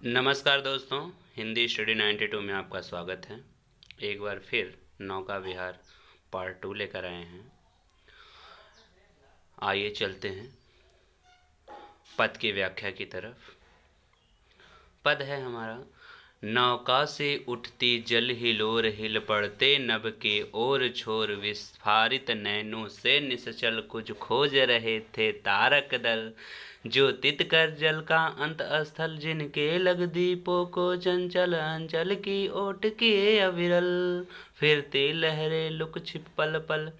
नमस्कार दोस्तों, हिंदी स्टडी 92 में आपका स्वागत है। एक बार फिर नौका विहार पार्ट 2 लेकर आए हैं। आइए चलते हैं पद की व्याख्या की तरफ। पद है हमारा, नौका से उठती जल हिलोर हिल पड़ते नभ के ओर छोर विस्फारित नैनों से निश्चल कुछ खोज रहे थे तारक दल जो तित कर जल का अंत स्थल जिनके लग दीपों को चंचल अंचल की ओट किए अविरल फिरते लहरे लुक छिप पल पल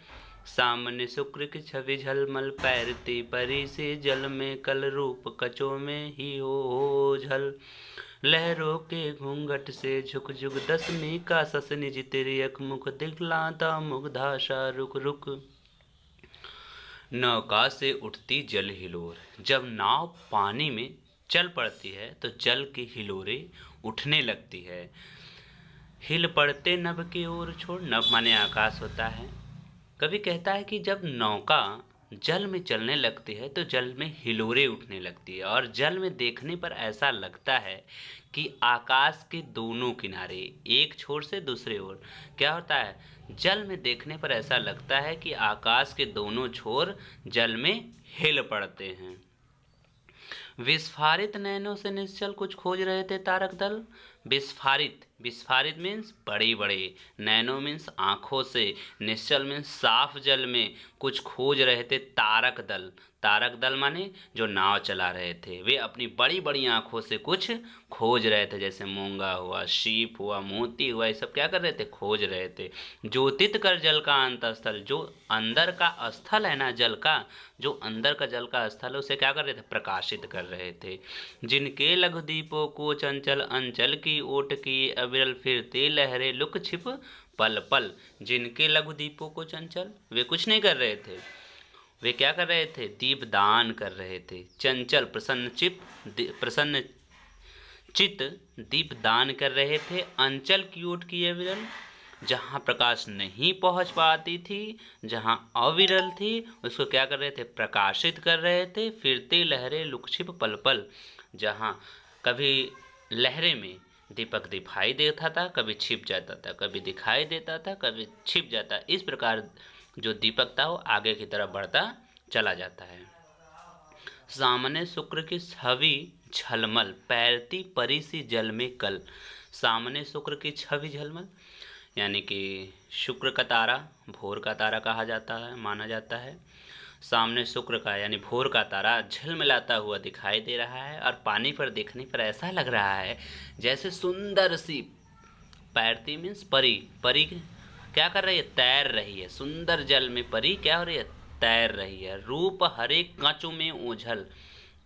सामने शुक्र की छवि झलमल पैरती परी से जल में कल रूप कचों में ही हो झल लहरों के घूंघट से झुक झुक दसवीं का सस निज तिर्यक मुख दिखलाता मुग्धाशा रुक रुक। नौका से उठती जल हिलोर, जब नाव पानी में चल पड़ती है तो जल की हिलोरें उठने लगती है। हिल पड़ते नभ की ओर छोड़, नभ माने आकाश होता है। कवि कहता है कि जब नौका जल में चलने लगती है तो जल में हिलोरें उठने लगती है और जल में देखने पर ऐसा लगता है कि आकाश के दोनों किनारे एक छोर से दूसरे ओर क्या होता है, जल में देखने पर ऐसा लगता है कि आकाश के दोनों छोर जल में हिल पड़ते हैं। विस्फारित नैनों से निश्चल कुछ खोज रहे थे तारक दल। विस्फारित, विस्फारित मीन्स बड़े बड़े, नैनो मीन्स आँखों से, निश्चल मीन्स साफ जल में कुछ खोज रहे थे तारक दल। तारक दल माने जो नाव चला रहे थे, वे अपनी बड़ी बड़ी आँखों से कुछ खोज रहे थे, जैसे मूंगा हुआ, शीप हुआ, मोती हुआ, ये सब क्या कर रहे थे, खोज रहे थे। ज्योतित कर जल का अंतस्थल, जो अंदर का स्थल है ना जल का, जो अंदर का जल का स्थल है उसे क्या कर रहे थे, प्रकाशित कर रहे थे। जिनके लघु दीपों को चंचल अंचल की ओट की अविरल फिरते लहरे लुक छिप पल पल। जिनके लघु दीपों को चंचल, वे कुछ नहीं कर रहे थे, वे क्या कर रहे थे, दीप दान कर रहे थे। चंचल प्रसन्न चित दीप दान कर रहे थे। अंचल की ओट की अविरल, जहाँ प्रकाश नहीं पहुँच पाती थी, जहाँ अविरल थी, उसको क्या कर रहे थे, प्रकाशित कर रहे थे। फिरते लहरे लुकछिप पल पल, जहाँ कभी लहरे में दीपक दिखाई देता था, कभी छिप जाता था, कभी दिखाई देता था, कभी छिप जाता। इस प्रकार जो दीपक था वो आगे की तरफ बढ़ता चला जाता है। सामने शुक्र की छवि झलमल पैरती परी सी जल में कल। सामने शुक्र की छवि झलमल यानी कि शुक्र का तारा भोर का तारा कहा जाता है, माना जाता है। सामने शुक्र का यानी भोर का तारा झलमिलाता हुआ दिखाई दे रहा है और पानी पर देखने पर ऐसा लग रहा है जैसे सुंदर सी पैरती मीन्स परी, परी क्या कर रही है, तैर रही है। सुंदर जल में परी क्या हो रही है, तैर रही है। रूप हरे कांचों में ओझल,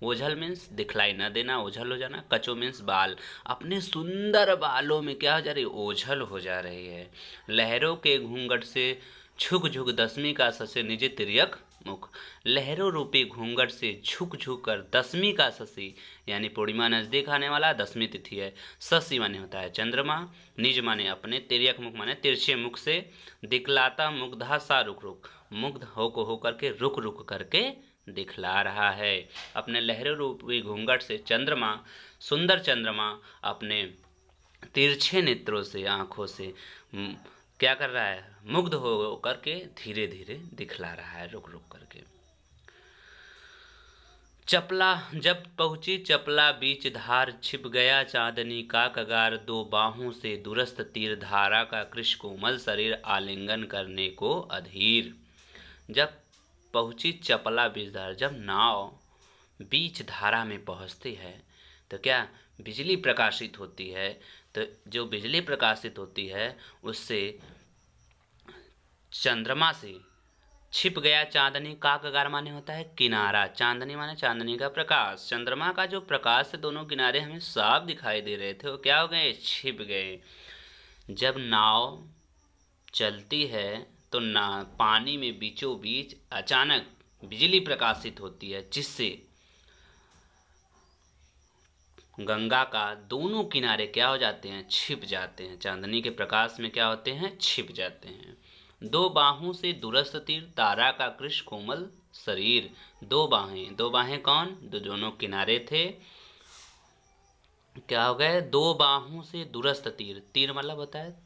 ओझल मीन्स दिखलाई न देना, ओझल हो जाना। कचो मीन्स बाल, अपने सुंदर बालों में क्या हो जा रही है, ओझल हो जा रही है। लहरों के घूंघट से झुक झुक दसवीं का ससे निजे तिर्यक मुख। लहरों रूपी घूंघट से झुक झुक कर दसवीं का शशि यानी पूर्णिमा नजदीक आने वाला, दसवीं तिथि है। शशि माने होता है चंद्रमा, निज माने अपने, तिर्यक मुख माने तिरछे मुख से, दिखलाता मुग्धा सा रुक रुक, मुग्ध होकर के रुक रुक करके दिखला रहा है। अपने लहरों रूपी घूंघट से चंद्रमा, सुंदर चंद्रमा अपने तिरछे नेत्रों से, आँखों से क्या कर रहा है, मुग्ध हो करके धीरे धीरे दिखला रहा है, रुक रुक करके। चपला जब पहुंची चपला बीच धार, छिप गया चांदनी का कगार, दो बाहों से दुरस्त तीर धारा का कृष कोमल शरीर आलिंगन करने को अधीर। जब पहुंची चपला बीच धार, जब नाव बीच धारा में पहुंचती है तो क्या बिजली प्रकाशित होती है, तो जो बिजली प्रकाशित होती है उससे चंद्रमा से छिप गया चांदनी का कगार माने होता है किनारा, चांदनी माने चांदनी का प्रकाश, चंद्रमा का जो प्रकाश से दोनों किनारे हमें साफ दिखाई दे रहे थे वो क्या हो गए, छिप गए। जब नाव चलती है तो ना पानी में बीचों बीच अचानक बिजली प्रकाशित होती है, जिससे गंगा का दोनों किनारे क्या हो जाते हैं, छिप जाते हैं। चांदनी के प्रकाश में क्या होते हैं, छिप जाते हैं। दो बाहों से दुरस्त तीर तारा का कृष कोमल शरीर। दो बाहें, दो बाहें कौन, दो दोनों किनारे थे क्या हो गए, दो बाहों से दूरस्थ तीर, तीर मतलब होता है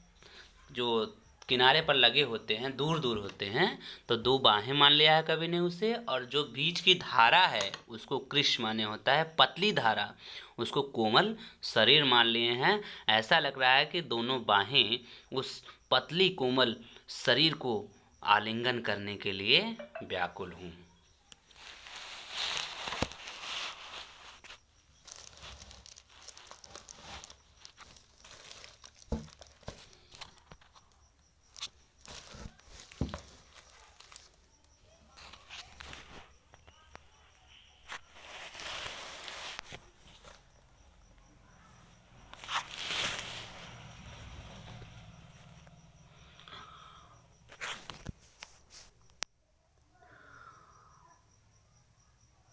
जो किनारे पर लगे होते हैं, दूर दूर होते हैं, तो दो बाहें मान लिया है कवि ने उसे। और जो बीच की धारा है उसको कृष माने होता है पतली धारा, उसको कोमल शरीर मान लिए हैं। ऐसा लग रहा है कि दोनों बाहें उस पतली कोमल शरीर को आलिंगन करने के लिए व्याकुल हूँ।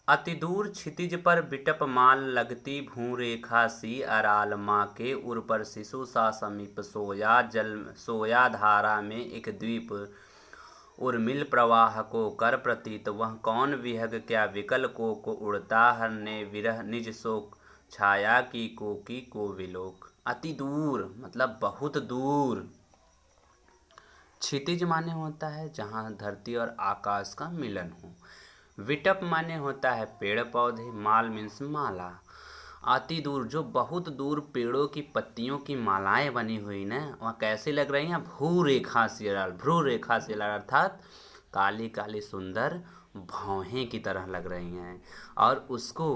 अति दूर क्षितिज पर बिटप माल लगती भू रेखा सी अराल माँ के उर पर शिशु सा समीप सोया जल सोया धारा में एक द्वीप उर्मिल प्रवाह को कर प्रतीत वह कौन विहग क्या विकल को उड़ता हर ने विरह निज शोक छाया की को विलोक। अति दूर मतलब बहुत दूर। क्षितिज माने होता है जहाँ धरती और आकाश का मिलन हो। विटप माने होता है पेड़ पौधे, माल मीन्स माला। अति दूर जो बहुत दूर पेड़ों की पत्तियों की मालाएं बनी हुई ना, वह कैसी लग रही हैं, भू रेखा से लाल, भ्रू रेखा से लाल अर्थात काली काली सुंदर भौहें की तरह लग रही हैं। और उसको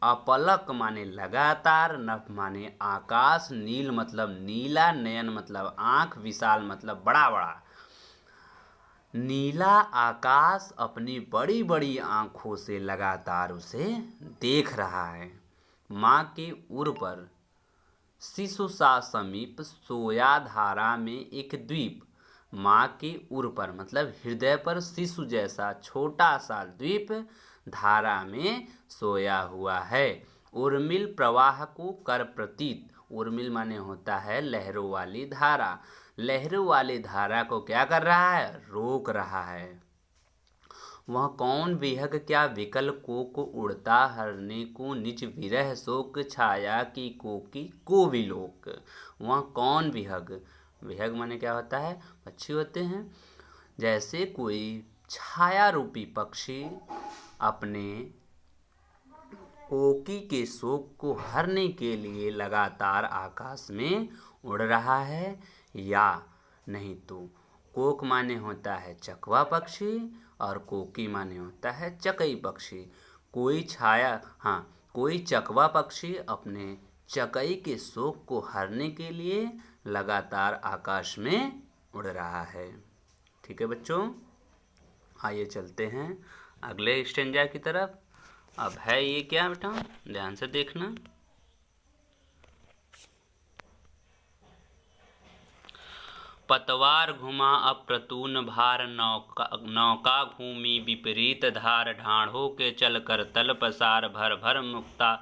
अपलक माने लगातार, नभ माने आकाश, नील मतलब नीला, नयन मतलब आँख, विशाल मतलब बड़ा बड़ा। नीला आकाश अपनी बड़ी बड़ी आंखों से लगातार उसे देख रहा है। माँ के उर पर शिशु सा समीप सोया धारा में एक द्वीप। माँ के उर पर मतलब हृदय पर शिशु जैसा छोटा सा द्वीप धारा में सोया हुआ है। उर्मिल प्रवाह को कर प्रतीत, उर्मिल माने होता है लहरों वाली धारा। लहरों वाली धारा को क्या कर रहा है, रोक रहा है। वह कौन विहग क्या विकल को उड़ता हरने को निज विरह शोक छाया की को विलोक। वह कौन विहग, विहग माने क्या होता है, पक्षी होते हैं। जैसे कोई छाया रूपी पक्षी अपने कोकी के शोक को हरने के लिए लगातार आकाश में उड़ रहा है, या नहीं तो कोक माने होता है चकवा पक्षी और कोकी माने होता है चकई पक्षी। कोई छाया, हाँ, कोई चकवा पक्षी अपने चकई के शोक को हरने के लिए लगातार आकाश में उड़ रहा है। ठीक है बच्चों, आइए चलते हैं अगले स्टेंजा की तरफ। अब है ये क्या बेटा, ध्यान से देखना। पतवार घुमा अप्रतून भार, नौका घूमी विपरीत धार, ढाढ़ों के चल कर तल पसार, भर भर मुक्ता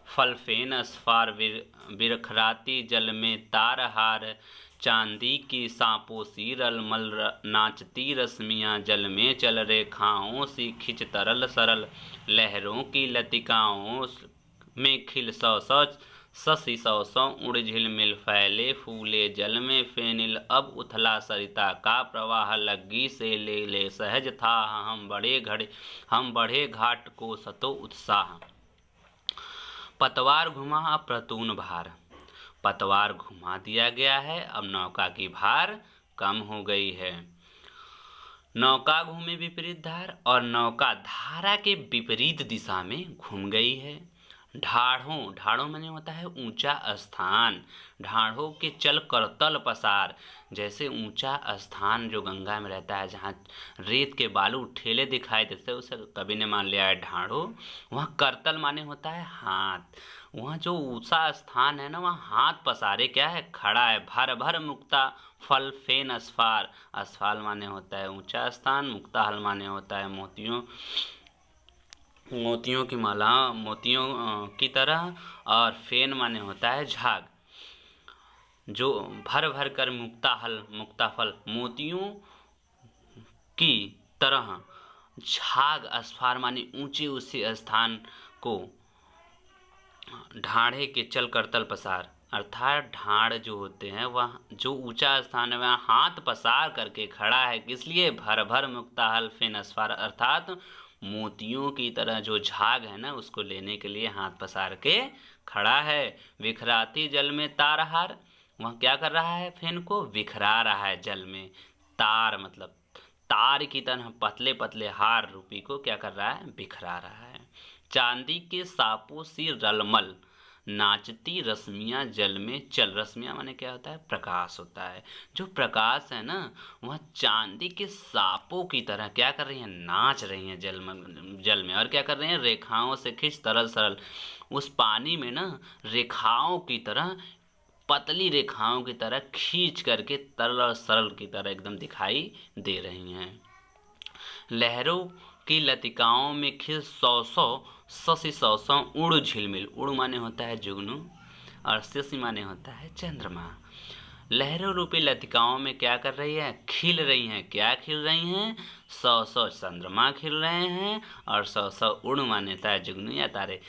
फल फेन अस्फार, बिरखराती जल में तार हार, चांदी की सांपों सी रलमल नाचती रश्मियाँ जल में चल, रेखाओं सी खिंच तरल सरल, लहरों की लतिकाओं में खिल सौ सौ शशि सौ सौ उड़ झिलमिल, फैले फूले जल में फेनिल, अब उथला सरिता का प्रवाह, लग्गी से ले ले सहज था, हम बढ़े घाट को सतो उत्साह। पतवार घुमा अप्रतून भार, पतवार घुमा दिया गया है, अब नौका की भार कम हो गई है। नौका घूमे विपरीत धार, और नौका धारा के विपरीत दिशा में घूम गई है। ढाढ़ों, ढाढ़ों माने होता है ऊंचा स्थान, ढाढ़ों के चल कर तल पसार, जैसे ऊंचा स्थान जो गंगा में रहता है जहाँ रेत के बालू ठेले दिखाई देते हैं, उसे कवि ने मान लिया है ढाढ़ों। वहाँ करतल माने होता है हाथ, वहाँ जो ऊंचा स्थान है ना, वहाँ हाथ पसारे क्या है, खड़ा है। भर भर मुक्ता फल फेन अस्फार, अस्फाल माने होता है ऊंचा स्थान, मुक्ता हल माने होता है मोतियों की माला, मोतियों की तरह, और फेन माने होता है झाग। जो भर भर कर मुक्ता फल मोतियों की तरह झाग, अस्फार माने ऊंचे ऊंचे स्थान को ढाढ़े के चल करतल पसार, अर्थात ढाढ़ जो होते हैं वह जो ऊंचा स्थान है वहाँ हाथ पसार करके खड़ा है, किस लिए? भर भर मुक्ताहल फिन अस्फार, अर्थात मोतियों की तरह जो झाग है ना उसको लेने के लिए हाथ पसार के खड़ा है। विखराती जल में तारहार, वह क्या कर रहा है? फेन को बिखरा रहा है जल में। तार मतलब तार की तरह पतले पतले हार रूपी को क्या कर रहा है? बिखरा रहा है। चांदी के सापों सी रलमल, नाचती रश्मियां जल में चल। रश्मियां माने क्या होता है? प्रकाश होता है। जो प्रकाश है ना वह चांदी के सापों की तरह क्या कर रही हैं? नाच रही हैं जल में। और क्या कर रही हैं? रेखाओं से खींच तरल सरल, उस पानी में ना रेखाओं की तरह, पतली रेखाओं की तरह खींच करके तरल और सरल की तरह एकदम दिखाई दे रही हैं। लहरों की लतिकाओं में खिल सौ सौ शशि सौ सौ उड़ झिलमिल। उड़ माने होता है जुगनू और शशि माने होता है चंद्रमा। लहरों रूपी लतिकाओं में क्या कर रही है? खिल रही हैं। क्या खिल रही हैं? सौ सौ चंद्रमा खिल रहे हैं और सौ सौ उड़ माने होता है जुगनू या तारे।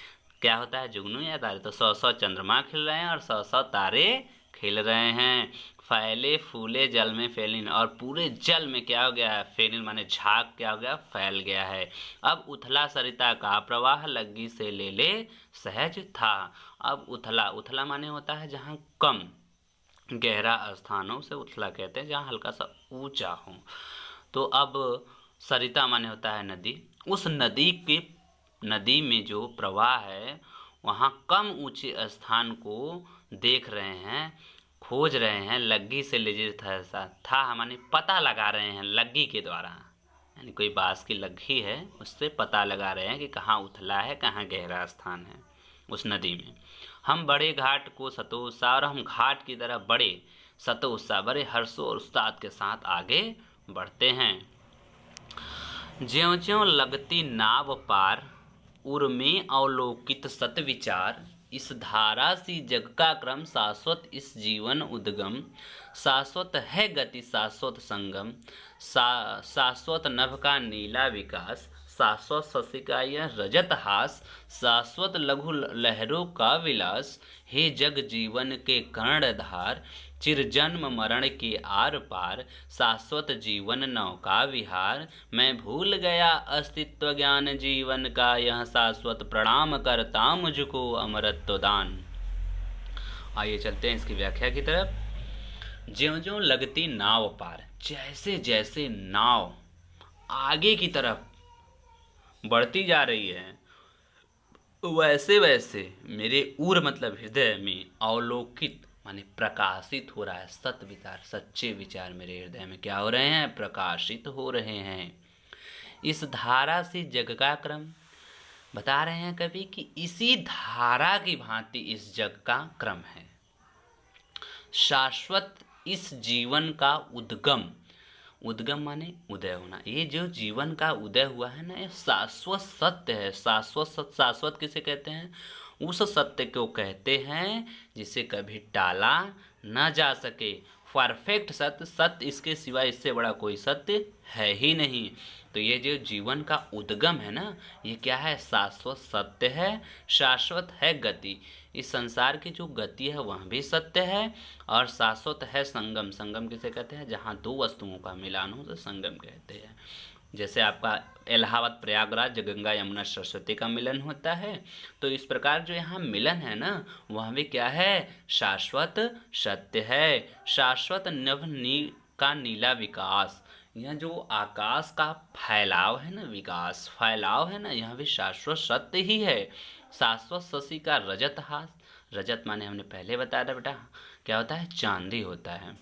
क्या होता है? जुगनू या तारे। तो सौ सौ चंद्रमा खिल रहे हैं और सौ सौ तारे खिल रहे हैं। फैले फूले जल में फैलिन, और पूरे जल में क्या हो गया है? फैलिन माने झाग क्या हो गया? फैल गया है। अब उथला सरिता का प्रवाह लग्गी से ले ले सहज था। अब उथला, उथला माने होता है जहाँ कम गहरा स्थानों से उथला कहते हैं, जहाँ हल्का सा ऊंचा हो। तो अब सरिता माने होता है नदी। उस नदी में जो प्रवाह है वहाँ कम ऊंचे स्थान को देख रहे हैं, खोज रहे हैं। लग्गी से ले था माने पता लगा रहे हैं लग्गी के द्वारा, यानी कोई बांस की लग्गी है उससे पता लगा रहे हैं कि कहाँ उथला है, कहाँ गहरा स्थान है उस नदी में। हम बड़े घाट को सतोत्साह, और हम घाट की तरफ बड़े सतोत्साह, बड़े हर्षो और उस्ताद के साथ आगे बढ़ते हैं। ज्यों ज्यों लगती नाव पार, उर्मे अवलोकित सत विचार। इस धारा सी जग का क्रम, शाश्वत इस जीवन उद्गम। शाश्वत है गति शाश्वत संगम, शाश्वत नभ का नीला विकास। शाश्वत शशि का यह रजत हास, शाश्वत लघु लहरों का विलास। हे जग जीवन के कर्णधार, चिर जन्म मरण के आर पार। शाश्वत जीवन नौका विहार, मैं भूल गया अस्तित्व ज्ञान जीवन का। यह शाश्वत प्रणाम करता मुझको अमरत्व दान। आइए चलते हैं इसकी व्याख्या की तरफ। ज्यों ज्यों लगती नाव पार, जैसे जैसे नाव आगे की तरफ बढ़ती जा रही है वैसे वैसे मेरे उर मतलब हृदय में अवलोकित माने प्रकाशित हो रहा है सत्य विचार। सच्चे विचार मेरे हृदय में क्या हो रहे हैं? प्रकाशित हो रहे हैं। इस धारा से जग का क्रम, बता रहे हैं कवि कि इसी धारा की भांति इस जग का क्रम है। शाश्वत इस जीवन का उद्गम, उद्गम माने उदय होना। ये जो जीवन का उदय हुआ है ना, ये शाश्वत सत्य है। शाश्वत किसे कहते हैं? उस सत्य को कहते हैं जिसे कभी टाला न जा सके। परफेक्ट सत्य, सत्य इसके सिवा इससे बड़ा कोई सत्य है ही नहीं। तो ये जो जीवन का उद्गम है ना, ये क्या है? शाश्वत सत्य है। शाश्वत है गति, इस संसार की जो गति है वह भी सत्य है। और शाश्वत है संगम, संगम किसे कहते हैं? जहाँ दो वस्तुओं का मिलान हो तो संगम कहते हैं। जैसे आपका इलाहाबाद प्रयागराज गंगा यमुना सरस्वती का मिलन होता है, तो इस प्रकार जो यहाँ मिलन है ना वह भी क्या है? शाश्वत सत्य है। शाश्वत नभ का नीला विकास, यह जो आकाश का फैलाव है ना, विकास फैलाव है ना, यह भी शाश्वत सत्य ही है। शाश्वत शशि का रजत हास, रजत माने हमने पहले बताया था बेटा क्या होता है? चांदी होता है।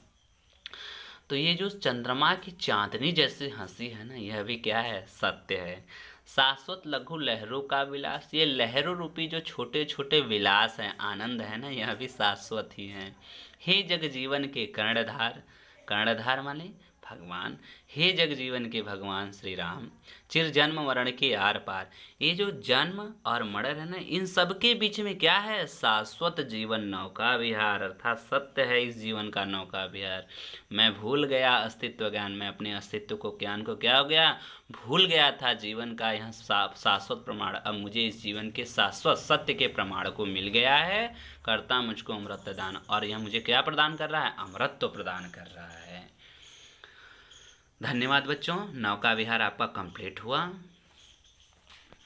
तो ये जो चंद्रमा की चांदनी जैसी हंसी है ना, यह भी क्या है? सत्य है। शाश्वत लघु लहरों का विलास, ये लहरों रूपी जो छोटे छोटे विलास हैं, आनंद है ना, यह भी शाश्वत ही हैं। हे जग जीवन के कर्णधार, कर्णधार माने भगवान, हे जग जीवन के भगवान श्री राम, चिर जन्म मरण के आर पार। ये जो जन्म और मरण है ना, इन सब के बीच में क्या है? शाश्वत जीवन नौका विहार, अर्थात सत्य है इस जीवन का नौका विहार। मैं भूल गया अस्तित्व ज्ञान, मैं अपने अस्तित्व को ज्ञान को क्या हो गया? भूल गया था जीवन का यह शाश्वत प्रमाण। अब मुझे इस जीवन के शाश्वत सत्य के प्रमाण को मिल गया है। करता मुझको अमृत दान, और यह मुझे क्या प्रदान कर रहा है? अमृत प्रदान कर रहा है। धन्यवाद बच्चों, नौका विहार आपका कंप्लीट हुआ।